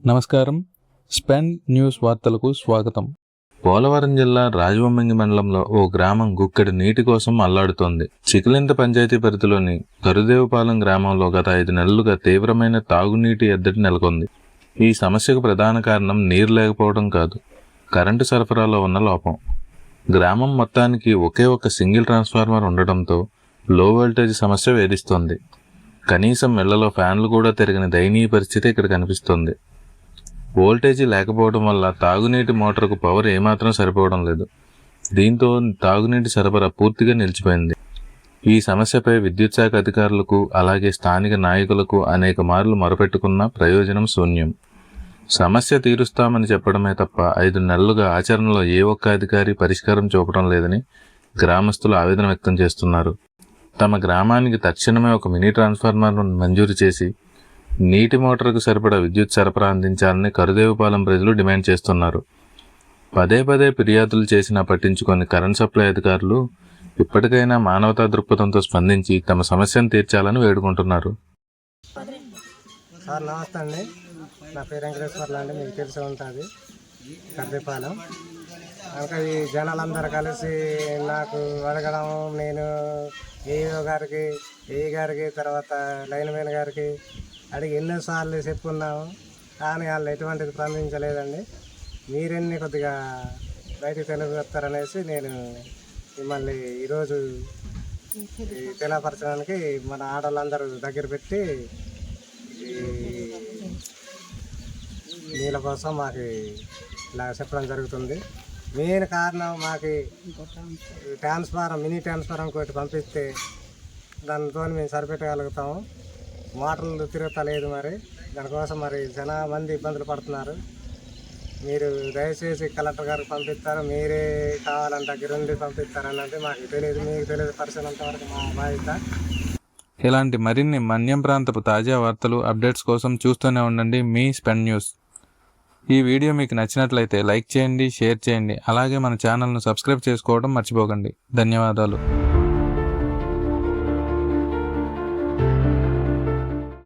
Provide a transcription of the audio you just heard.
నమస్కారం. స్పెన్ న్యూస్ వార్తలకు స్వాగతం. పోలవరం జిల్లా రాజవొమ్మంగి మండలంలో ఓ గ్రామం గుక్కెడి నీటి కోసం అల్లాడుతోంది. చికిలింత పంచాయతీ పరిధిలోని కరుదేవుపాలెం గ్రామంలో గత 5 నెలలుగా తీవ్రమైన తాగునీటి ఎద్దడి నెలకొంది. ఈ సమస్యకు ప్రధాన కారణం నీరు లేకపోవడం కాదు, కరెంటు సరఫరాలో ఉన్న లోపం. గ్రామం మొత్తానికి ఒకే ఒక సింగిల్ ట్రాన్స్ఫార్మర్ ఉండటంతో లో వోల్టేజ్ సమస్య వేధిస్తోంది. కనీసం ఇళ్లలో ఫ్యాన్లు కూడా తిరగని దయనీయ పరిస్థితి ఇక్కడ కనిపిస్తోంది. వోల్టేజీ లేకపోవడం వల్ల తాగునీటి మోటార్కు పవర్ ఏమాత్రం సరిపోవడం లేదు. దీంతో తాగునీటి సరఫరా పూర్తిగా నిలిచిపోయింది. ఈ సమస్యపై విద్యుత్ శాఖ అధికారులకు అలాగే స్థానిక నాయకులకు అనేక మార్లు మొరపెట్టుకున్న ప్రయోజనం శూన్యం. సమస్య తీరుస్తామని చెప్పడమే తప్ప 5 నెలలుగా ఆచరణలో ఏ ఒక్క అధికారి పరిష్కారం చూపడం లేదని గ్రామస్తులు ఆవేదన వ్యక్తం చేస్తున్నారు. తమ గ్రామానికి తక్షణమే ఒక మినీ ట్రాన్స్ఫార్మర్ను మంజూరు చేసి నీటి మోటార్కు సరిపడా విద్యుత్ సరఫరా అందించాలని కరుదేవుపాలెం ప్రజలు డిమాండ్ చేస్తున్నారు. పదే ఫిర్యాదులు చేసినా పట్టించుకొని కరెంట్ సప్లై అధికారులు ఇప్పటికైనా మానవతా దృక్పథంతో స్పందించి తమ సమస్యను తీర్చాలని వేడుకుంటున్నారు. సార్ నమస్తే అండి, నా పేరు వెంకటేశ్వర్లు అండి. మీకు తెలిసి ఉంటుంది కర్దేపాలెం. ఇంకా ఈ జనాలందరూ కలిసి నాకు అడగడం, నేను ఏఈఓ గారికి తర్వాత లైన్ మ్యాన్ గారికి అడిగి ఎన్నోసార్లు చెప్పుకున్నాము, కానీ వాళ్ళు ఎటువంటిది స్పందించలేదండి. మీరెన్ని కొద్దిగా బయటికి తెలియజేస్తారనేసి నేను మిమ్మల్ని ఈరోజు తెలియపరచడానికి మన ఆడవాళ్ళందరూ దగ్గర పెట్టి నీళ్ళ కోసం మాకు ఇలా చెప్పడం జరుగుతుంది. మెయిన్ కారణం మాకు మినీ ట్రాన్స్ఫారం ఒకటి పంపిస్తే దానితో మేము సరిపెట్టగలుగుతాము. మోటార్లు తిరుగుతలేదు, మరి దానికోసం మరి చాలా మంది ఇబ్బందులు పడుతున్నారు. మీరు దయచేసి కలెక్టర్ గారికి పంపిస్తారు, మీరే కావాలని దగ్గరుండి పంపిస్తారన్నది మాకు తెలియదు, మీకు తెలియదు. పరిశీలనంత వరకు మా బాధ్యత. ఇలాంటి మరిన్ని మన్యం ప్రాంతపు తాజా వార్తలు, అప్డేట్స్ కోసం చూస్తూనే ఉండండి మీ స్పెన్ న్యూస్. ఈ వీడియో మీకు నచ్చినట్లయితే లైక్ చేయండి, షేర్ చేయండి. అలాగే మన ఛానల్ను సబ్స్క్రైబ్ చేసుకోవడం మర్చిపోకండి. ధన్యవాదాలు.